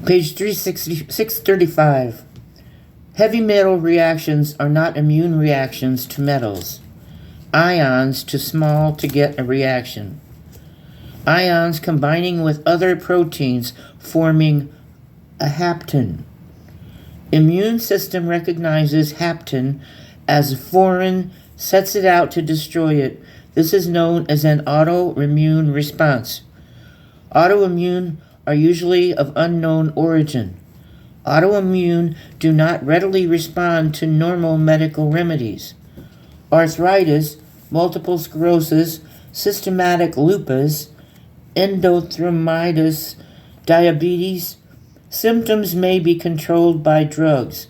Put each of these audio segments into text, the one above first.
Page 635. Heavy metal reactions are not immune reactions to metals. Ions too small to get a reaction. Ions combining with other proteins forming a hapten. Immune system recognizes hapten as foreign, sets it out to destroy it. This is known as an autoimmune response. Autoimmune are usually of unknown origin. Autoimmune do not readily respond to normal medical remedies. Arthritis, multiple sclerosis, systematic lupus, endothelitis, diabetes. Symptoms may be controlled by drugs.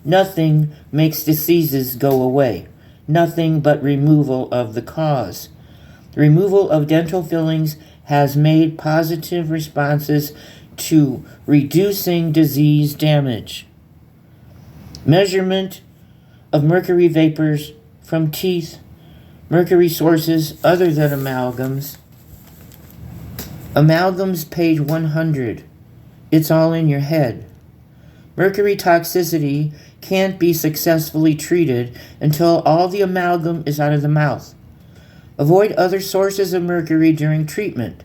Nothing makes diseases go away. Nothing but removal of the cause. The removal of dental fillings has made positive responses to reducing disease damage. Measurement of mercury vapors from teeth, mercury sources other than amalgams. Amalgams, page 100. It's all in your head. Mercury toxicity can't be successfully treated until all the amalgam is out of the mouth. Avoid other sources of mercury during treatment.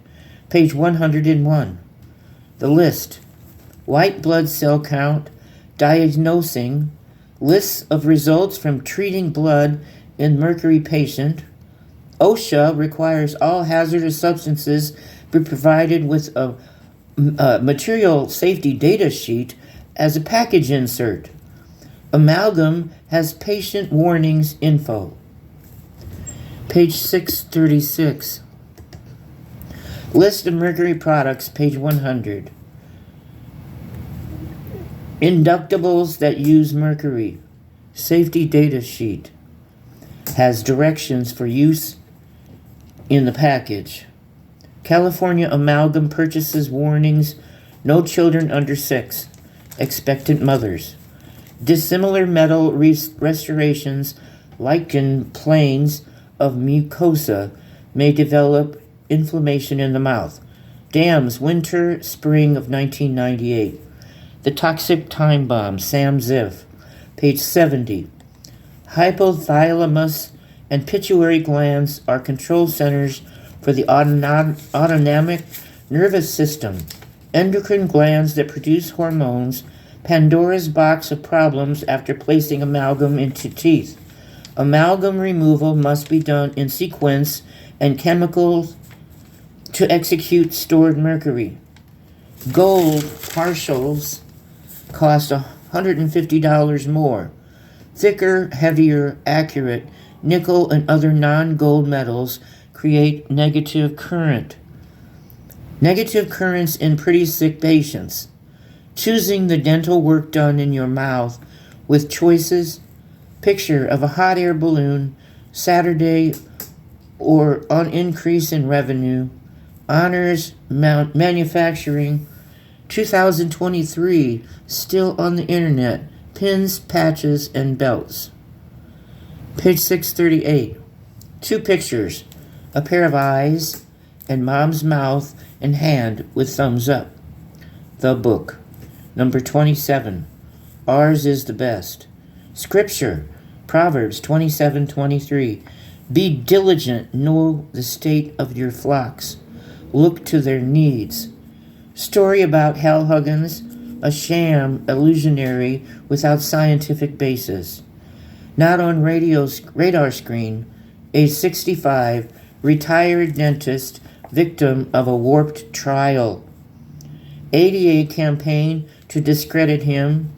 Page 101. The list. White blood cell count, diagnosing, lists of results from treating blood in mercury patient. OSHA requires all hazardous substances be provided with a material safety data sheet as a package insert. Amalgam has patient warnings info. Page 636. List of mercury products, page 100. Inductables that use mercury. Safety data sheet. Has directions for use in the package. California amalgam purchases warnings. No children under 6. Expectant mothers. Dissimilar metal restorations, lichen planes of mucosa, may develop inflammation in the mouth. Dams, winter, spring of 1998. The Toxic Time Bomb, Sam Ziff, page 70. Hypothalamus and pituitary glands are control centers for the autonomic nervous system. Endocrine glands that produce hormones. Pandora's box of problems after placing amalgam into teeth. Amalgam removal must be done in sequence and chemicals to execute stored mercury. Gold partials cost $150 more. Thicker, heavier, accurate, nickel and other non-gold metals create negative current. Negative currents in pretty sick patients. Choosing the dental work done in your mouth with choices. Picture of a hot air balloon, Saturday, or on increase in revenue. Honors manufacturing, 2023, still on the internet. Pins, patches, and belts. Page 638. 2 pictures, a pair of eyes, and mom's mouth and hand with thumbs up. The book. Number 27. Ours is the best. Scripture. Proverbs 27:23. Be diligent, know the state of your flocks. Look to their needs. Story about Hal Huggins, a sham illusionary without scientific basis. Not on radar screen, age 65, retired dentist, victim of a warped trial. ADA campaign to discredit him,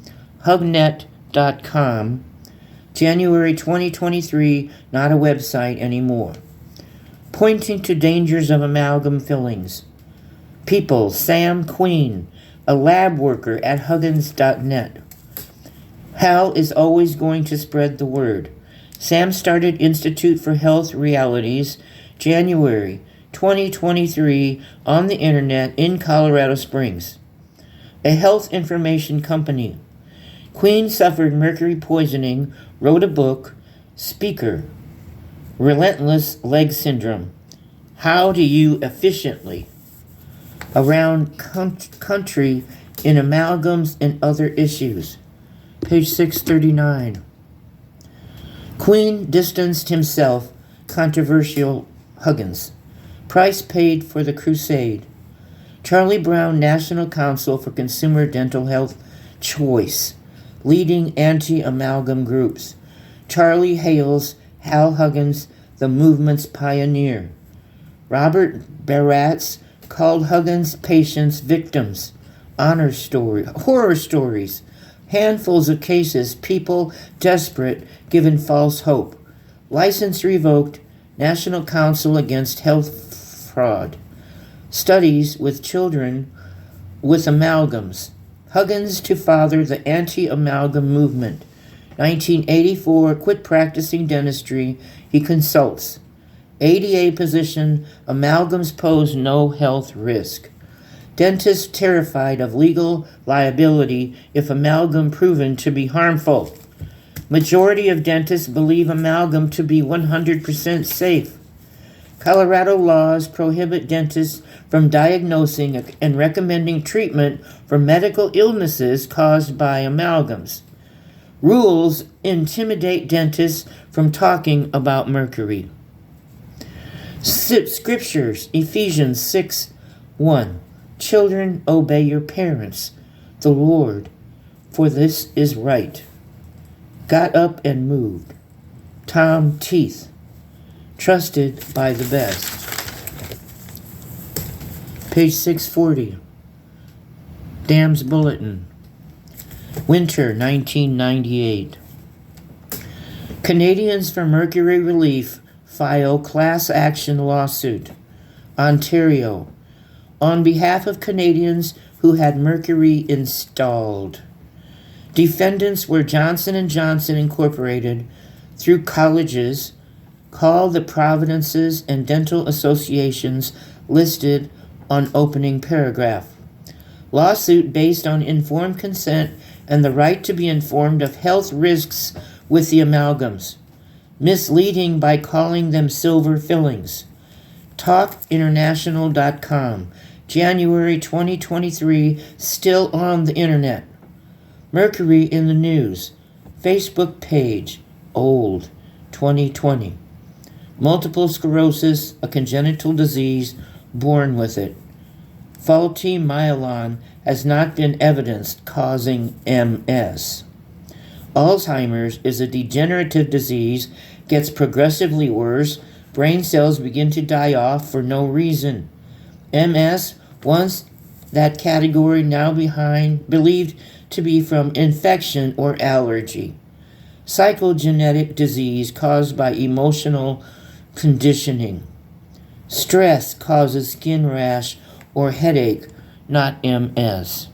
hugnet.com, January 2023, not a website anymore. Pointing to dangers of amalgam fillings. People, Sam Queen, a lab worker at Huggins.net. Hal is always going to spread the word. Sam started Institute for Health Realities, January 2023, on the internet in Colorado Springs. A health information company. Queen suffered mercury poisoning, wrote a book, speaker. Relentless leg syndrome. How do you efficiently around country in Amalgams and Other Issues. Page 639. Queen distanced himself, controversial Huggins. Price paid for the crusade. Charlie Brown, National Council for Consumer Dental Health Choice, leading anti-amalgam groups. Charlie hails Hal Huggins, the movement's pioneer. Robert Baratz called Huggins' patients victims. Horror stories. Handfuls of cases, people desperate, given false hope. License revoked. National Council Against Health Fraud. Studies with children with amalgams. Huggins to father the anti-amalgam movement. 1984, quit practicing dentistry. He consults. ADA position, amalgams pose no health risk. Dentists terrified of legal liability if amalgam proven to be harmful. Majority of dentists believe amalgam to be 100% safe. Colorado laws prohibit dentists from diagnosing and recommending treatment for medical illnesses caused by amalgams. Rules intimidate dentists from talking about mercury. Scriptures, Ephesians 6:1. Children, obey your parents, the Lord, for this is right. Got up and moved. Tom Teeth, trusted by the best. Page 640. Dams Bulletin. Winter 1998. Canadians for Mercury Relief file class action lawsuit. Ontario. On behalf of Canadians who had mercury installed. Defendants were Johnson & Johnson Incorporated through colleges, called the provinces and dental associations listed on opening paragraph. Lawsuit based on informed consent and the right to be informed of health risks with the amalgams. Misleading by calling them silver fillings. TalkInternational.com, January 2023, still on the internet. Mercury in the news. Facebook page, old, 2020. Multiple sclerosis, a congenital disease, born with it. Faulty myelin has not been evidenced causing MS. Alzheimer's is a degenerative disease, gets progressively worse, brain cells begin to die off for no reason. MS, once that category, now believed to be from infection or allergy. Psychogenetic disease caused by emotional conditioning. Stress causes skin rash or headache, not MS.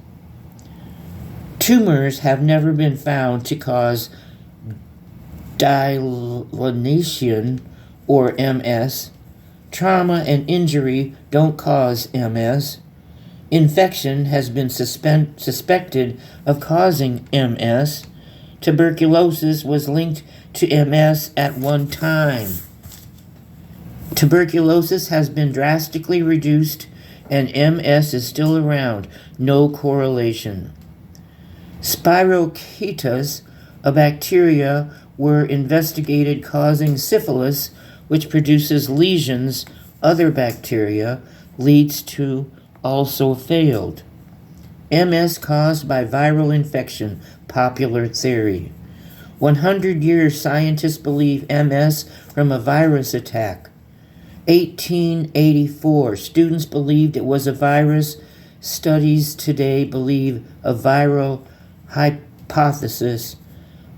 Tumors have never been found to cause demyelination or MS. Trauma and injury don't cause MS. Infection has been suspected of causing MS. Tuberculosis was linked to MS at one time. Tuberculosis has been drastically reduced and MS is still around. No correlation. Spirochetas, a bacteria, were investigated causing syphilis, which produces lesions. Other bacteria leads to also failed. MS caused by viral infection, popular theory. 100 years scientists believe MS from a virus attack. 1884, students believed it was a virus. Studies today believe a viral hypothesis.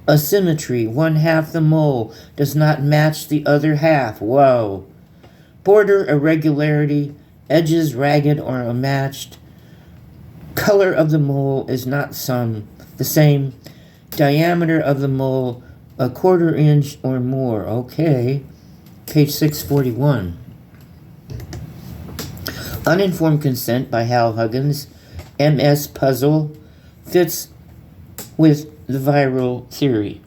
Asymmetry, one half the mole does not match the other half. Whoa. Border irregularity, edges ragged or unmatched. Color of the mole is not the same. Diameter of the mole, a quarter inch or more. Okay. Page 641. Uninformed consent by Hal Huggins. MS puzzle fits with the viral theory.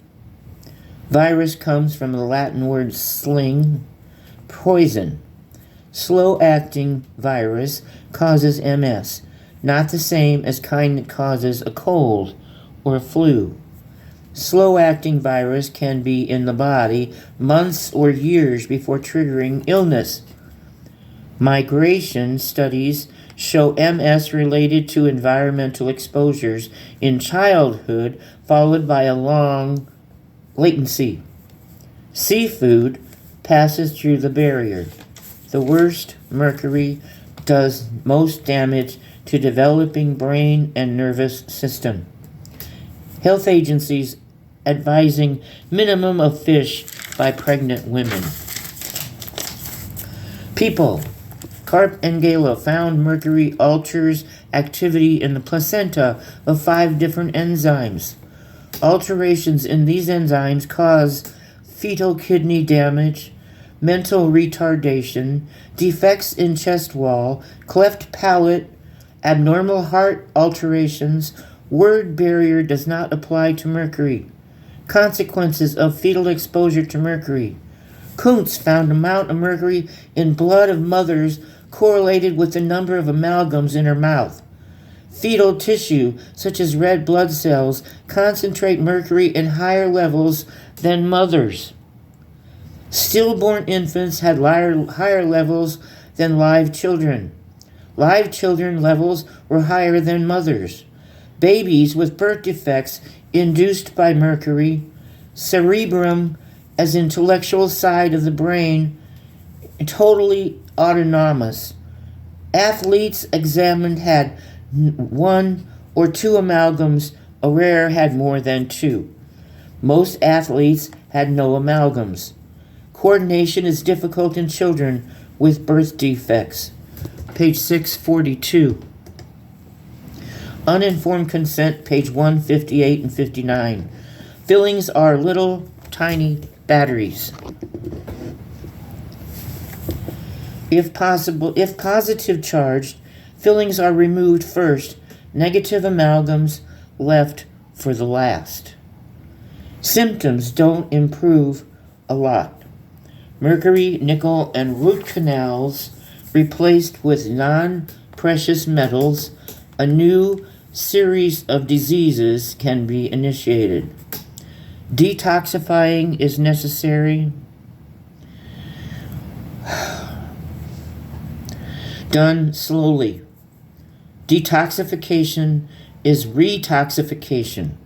Virus comes from the Latin word sling, poison. Slow-acting virus causes MS. not the same as kind that causes a cold or a flu. Slow-acting virus can be in the body months or years before triggering illness. Migration studies show MS related to environmental exposures in childhood, followed by a long latency. Seafood passes through the barrier. The worst, mercury, does most damage to developing brain and nervous system. Health agencies advising minimum of fish by pregnant women. People. Karp and Gala found mercury alters activity in the placenta of 5 different enzymes. Alterations in these enzymes cause fetal kidney damage, mental retardation, defects in chest wall, cleft palate, abnormal heart alterations. Word barrier does not apply to mercury. Consequences of fetal exposure to mercury. Kuntz found amount of mercury in blood of mothers correlated with the number of amalgams in her mouth. Fetal tissue, such as red blood cells, concentrate mercury in higher levels than mothers. Stillborn infants had higher levels than live children. Live children levels were higher than mothers. Babies with birth defects induced by mercury. Cerebrum, as intellectual side of the brain, totally autonomous. Athletes examined had 1 or 2 amalgams. A rare had more than 2. Most athletes had no amalgams. Coordination is difficult in children with birth defects. Page 642. Uninformed consent, page 158 and 59. Fillings are little, tiny batteries. If positive charged, fillings are removed first, negative amalgams left for the last. Symptoms don't improve a lot. Mercury, nickel, and root canals replaced with non-precious metals. A new series of diseases can be initiated. Detoxifying is necessary. Done slowly. Detoxification is retoxification.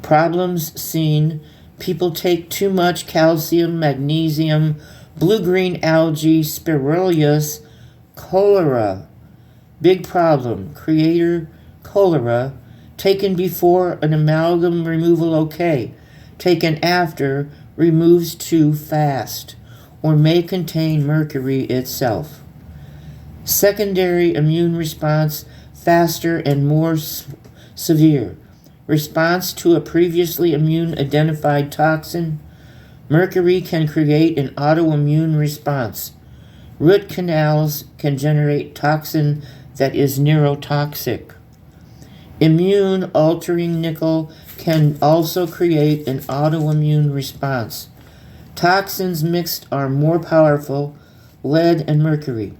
Problems seen. People take too much calcium, magnesium, blue-green algae, spirulus, cholera. Big problem. Creator cholera. Taken before an amalgam removal okay. Taken after removes too fast or may contain mercury itself. Secondary immune response faster and more severe. Response to a previously immune-identified toxin. Mercury can create an autoimmune response. Root canals can generate toxin that is neurotoxic. Immune-altering nickel can also create an autoimmune response. Toxins mixed are more powerful, lead and mercury.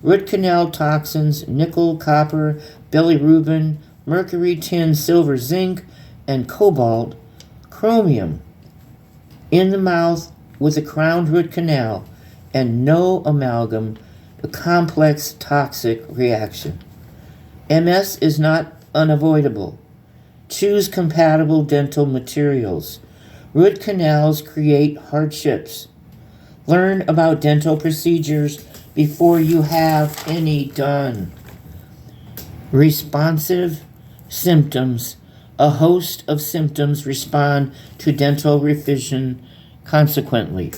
Root canal toxins, nickel, copper, bilirubin, mercury, tin, silver, zinc, and cobalt, chromium. In the mouth with a crowned root canal and no amalgam, a complex toxic reaction. MS is not unavoidable. Choose compatible dental materials. Root canals create hardships. Learn about dental procedures before you have any done. Responsive symptoms. A host of symptoms respond to dental revision consistently.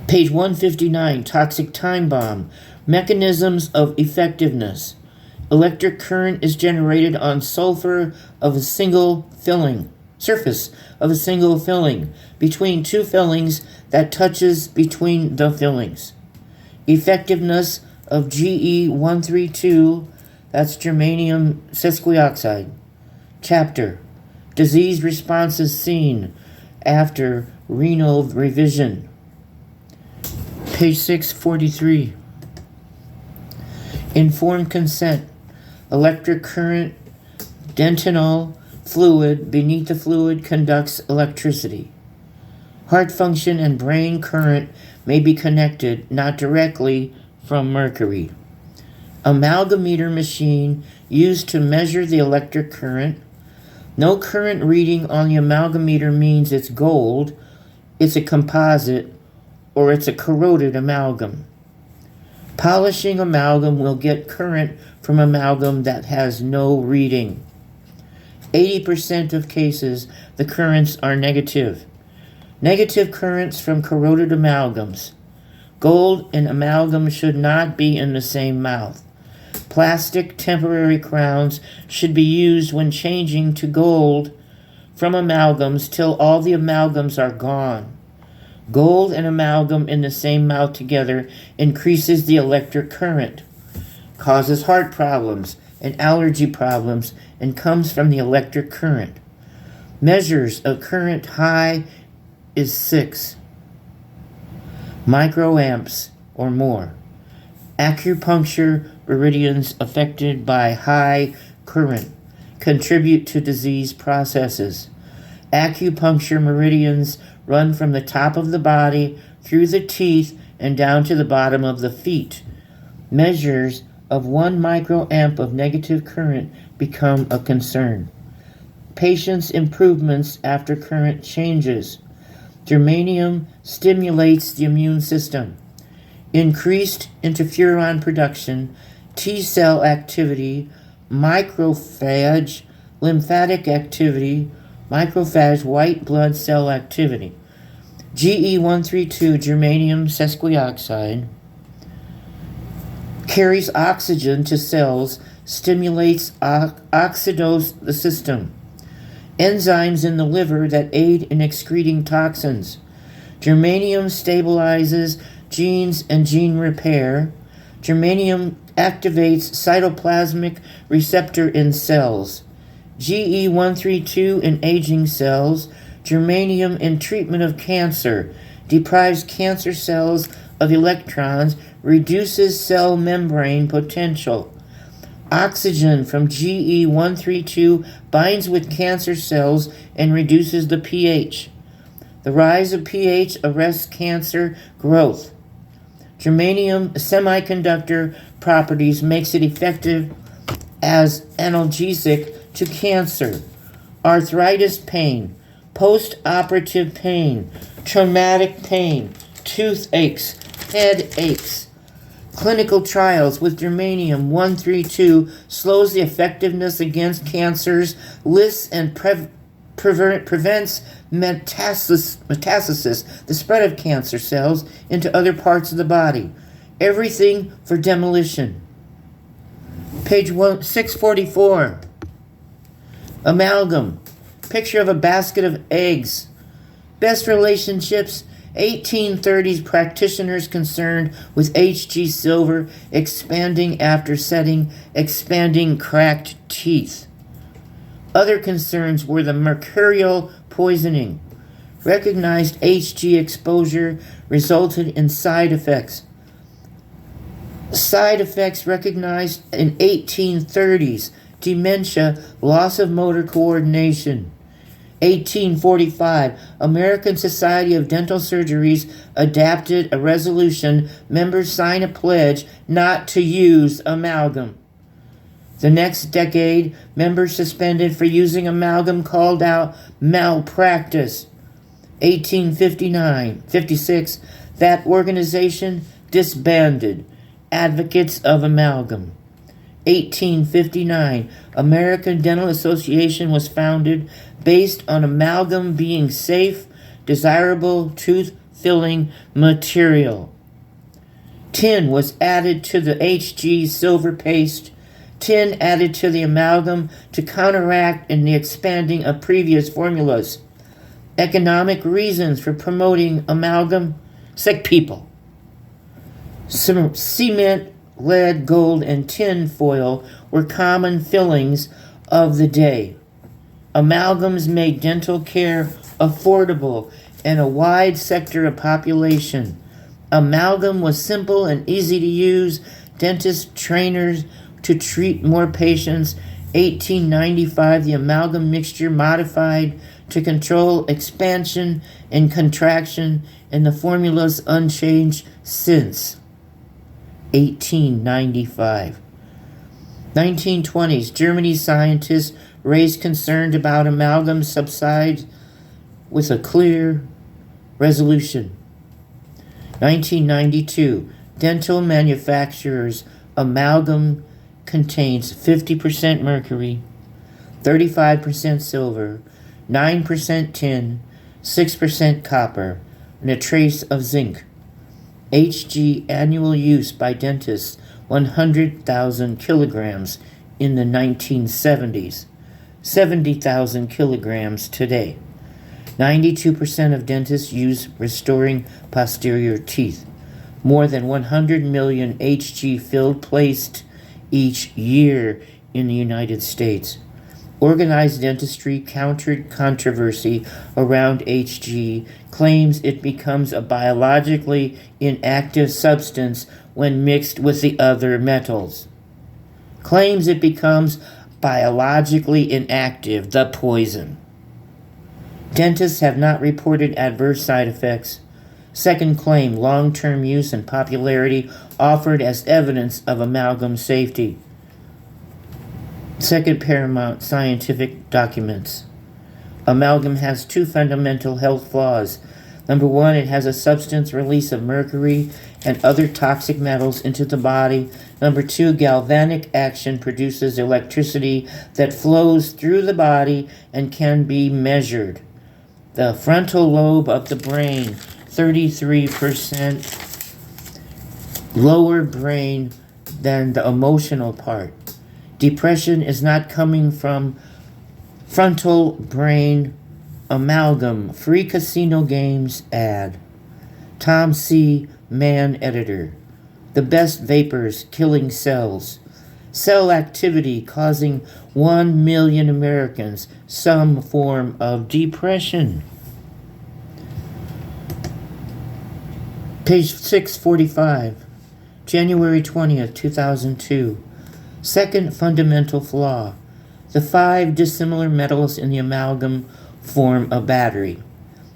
Page 159, toxic time bomb. Mechanisms of effectiveness. Electric current is generated on sulfur of a single filling. Surface of a single filling, between 2 fillings that touches between the fillings. Effectiveness of GE132, that's germanium sesquioxide. Chapter, disease responses seen after renal revision. Page 643. Informed consent. Electric current, dentinal fluid beneath the fluid conducts electricity. Heart function and brain current may be connected, not directly, from mercury. Amalgameter machine used to measure the electric current. No current reading on the amalgameter means it's gold, it's a composite, or it's a corroded amalgam. Polishing amalgam will get current from amalgam that has no reading. 80% of cases, the currents are negative. Negative currents from corroded amalgams. Gold and amalgam should not be in the same mouth. Plastic temporary crowns should be used when changing to gold from amalgams till all the amalgams are gone. Gold and amalgam in the same mouth together increases the electric current, causes heart problems and allergy problems, and comes from the electric current. Measures of current high is 6 microamps or more. Acupuncture meridians affected by high current contribute to disease processes. Acupuncture meridians run from the top of the body through the teeth and down to the bottom of the feet. Measures of 1 microamp of negative current become a concern. Patients' improvements after current changes. Germanium stimulates the immune system. Increased interferon production, T-cell activity, macrophage, lymphatic activity, macrophage white blood cell activity. GE132 germanium sesquioxide carries oxygen to cells, stimulates oxidose the system. Enzymes in the liver that aid in excreting toxins. Germanium stabilizes genes and gene repair. Germanium activates cytoplasmic receptor in cells. GE132 in aging cells. Germanium in treatment of cancer. Deprives cancer cells of electrons. Reduces cell membrane potential. Oxygen from GE132 binds with cancer cells and reduces the pH. The rise of pH arrests cancer growth. Germanium semiconductor properties makes it effective as analgesic to cancer. Arthritis pain, post-operative pain, traumatic pain, toothaches, headaches. Clinical trials with germanium 132 slows the effectiveness against cancers, lists and prevents metastasis, the spread of cancer cells into other parts of the body. Everything for demolition. Page 644. Amalgam. Picture of a basket of eggs. Best relationships. 1830s practitioners concerned with Hg silver expanding after setting, expanding cracked teeth. Other concerns were the mercurial poisoning. Recognized Hg exposure resulted in side effects. Side effects recognized in 1830s: dementia, loss of motor coordination. 1845, American Society of Dental Surgeries adopted a resolution. Members sign a pledge not to use amalgam. The next decade, members suspended for using amalgam called out malpractice. 1856, that organization disbanded. Advocates of amalgam. 1859, American Dental Association was founded based on amalgam being safe, desirable tooth-filling material. Tin was added to the Hg silver paste. Tin added to the amalgam to counteract in the expanding of previous formulas. Economic reasons for promoting amalgam: sick people. Cement, lead, gold, and tin foil were common fillings of the day. Amalgams made dental care affordable in a wide sector of population. Amalgam was simple and easy to use, dentist trainers to treat more patients. 1895, the amalgam mixture modified to control expansion and contraction, and the formulas unchanged since 1895. 1920s, Germany scientists raised concern about amalgam subsides with a clear resolution. 1992, dental manufacturers amalgam contains 50% mercury, 35% silver, 9% tin, 6% copper, and a trace of zinc. Hg annual use by dentists 100,000 kilograms in the 1970s, 70,000 kilograms today. 92% of dentists use restoring posterior teeth. More than 100 million Hg filled placed each year in the United States. Organized dentistry countered controversy around Hg, claims it becomes a biologically inactive substance when mixed with the other metals. Claims it becomes biologically inactive, the poison. Dentists have not reported adverse side effects. Second claim, long-term use and popularity offered as evidence of amalgam safety. Second paramount scientific documents. Amalgam has two fundamental health flaws. Number one, it has a substance release of mercury and other toxic metals into the body. Number two, galvanic action produces electricity that flows through the body and can be measured. The frontal lobe of the brain, 33% lower brain than the emotional part. Depression is not coming from frontal brain amalgam. Free casino games ad. Tom C. Mann, editor. The best vapors killing cells. Cell activity causing 1 million Americans some form of depression. Page 645, January 20th, 2002. Second fundamental flaw. The 5 dissimilar metals in the amalgam form a battery.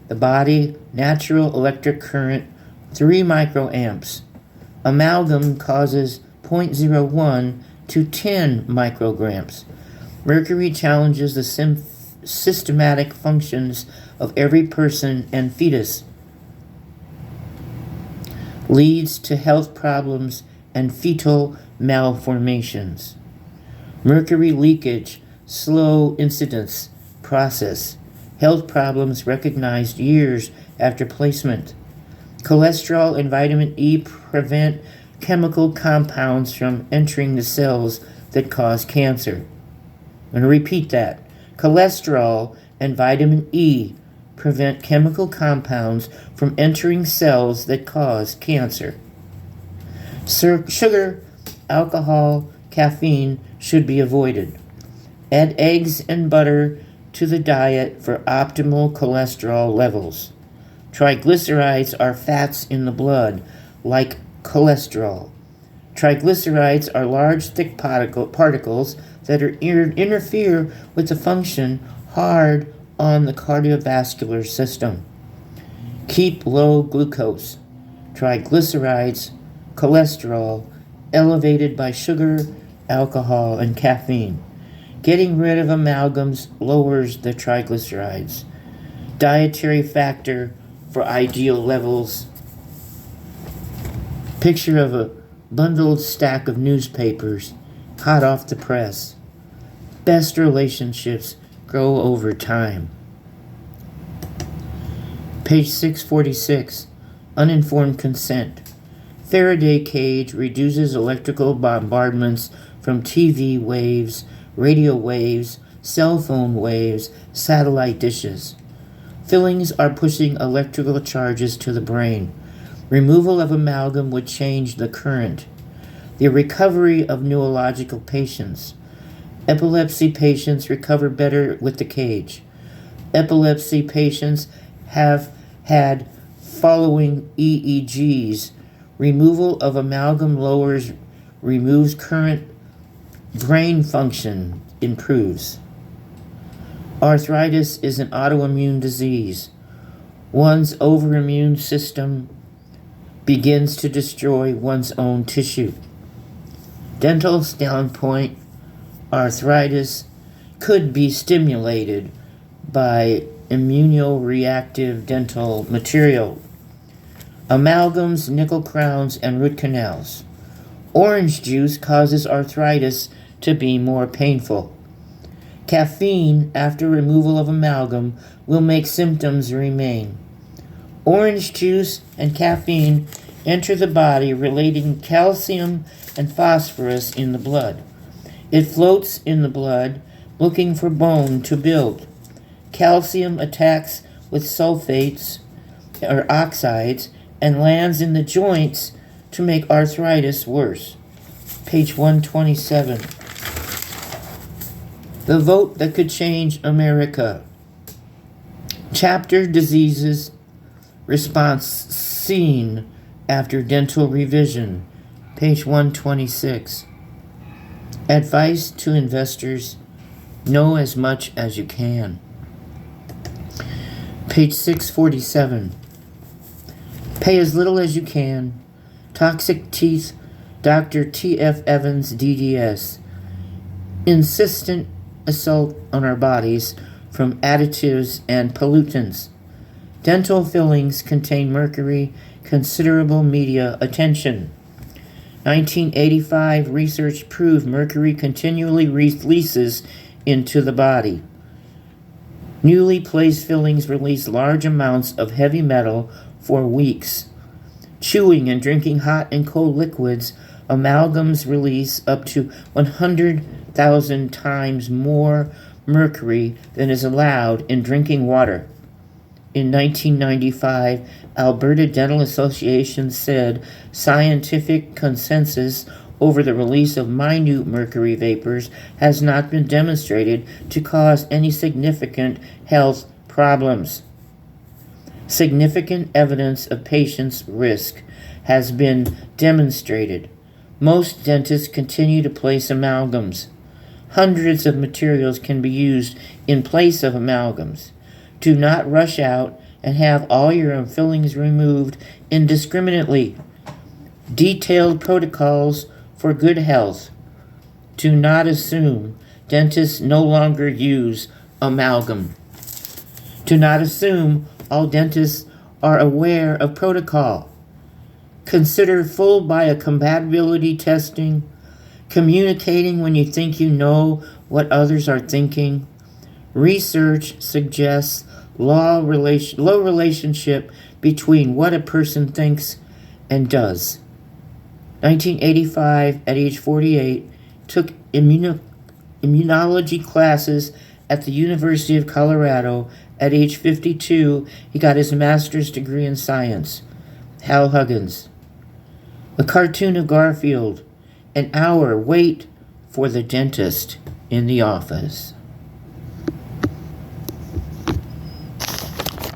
The body, natural electric current, 3 microamps. Amalgam causes 0.01 to 10 micrograms. Mercury challenges the systematic functions of every person and fetus. Leads to health problems and fetal malformations. Mercury leakage, slow incidence process. Health problems recognized years after placement. Cholesterol and vitamin E prevent chemical compounds from entering the cells that cause cancer. I'm going to repeat that. Cholesterol and vitamin E prevent chemical compounds from entering cells that cause cancer. Sugar, alcohol, caffeine should be avoided. Add eggs and butter to the diet for optimal cholesterol levels. Triglycerides are fats in the blood, like cholesterol. Triglycerides are large, thick particles that interfere with the function hard on the cardiovascular system. Keep low glucose, triglycerides, cholesterol elevated by sugar, alcohol, and caffeine. Getting rid of amalgams lowers the triglycerides. Dietary factor for ideal levels. Picture of a bundled stack of newspapers, hot off the press. Best relationships grow over time. Page 646, uninformed consent. Faraday cage reduces electrical bombardments from TV waves, radio waves, cell phone waves, satellite dishes. Fillings are pushing electrical charges to the brain. Removal of amalgam would change the current. The recovery of neurological patients. Epilepsy patients recover better with the cage. Epilepsy patients have had following EEGs. Removal of amalgam lowers removes current brain function, improves. Arthritis is an autoimmune disease. One's autoimmune system begins to destroy one's own tissue. Dental standpoint, arthritis could be stimulated by immunoreactive dental material, amalgams, nickel crowns, and root canals. Orange juice causes arthritis to be more painful. Caffeine, after removal of amalgam, will make symptoms remain. Orange juice and caffeine enter the body, relating calcium and phosphorus in the blood. It floats in the blood, looking for bone to build. Calcium attacks with sulfates or oxides and lands in the joints to make arthritis worse. Page 127. The vote that could change America. Chapter Diseases Response seen after dental revision. Page 126. Advice to investors: know as much as you can. Page 647. Pay as little as you can. Toxic teeth, Dr. T.F. Evans, DDS. Insistent assault on our bodies from additives and pollutants. Dental fillings contain mercury. Considerable media attention. 1985 research proved mercury continually releases into the body. Newly placed fillings release large amounts of heavy metal for weeks. Chewing and drinking hot and cold liquids, amalgams release up to 100,000 times more mercury than is allowed in drinking water. In 1995, Alberta Dental Association said scientific consensus over the release of minute mercury vapors has not been demonstrated to cause any significant health problems. Significant evidence of patients' risk has been demonstrated. Most dentists continue to place amalgams. Hundreds of materials can be used in place of amalgams. Do not rush out and have all your fillings removed indiscriminately. Detailed protocols for good health. Do not assume dentists no longer use amalgam. Do not assume all dentists are aware of protocol. Consider full biocompatibility testing, communicating when you think you know what others are thinking. Research suggests low relationship between what a person thinks and does. 1985, at age 48, took immunology classes at the University of Colorado. At age 52, he got his master's degree in science. Hal Huggins. A cartoon of Garfield. An hour wait for the dentist in the office.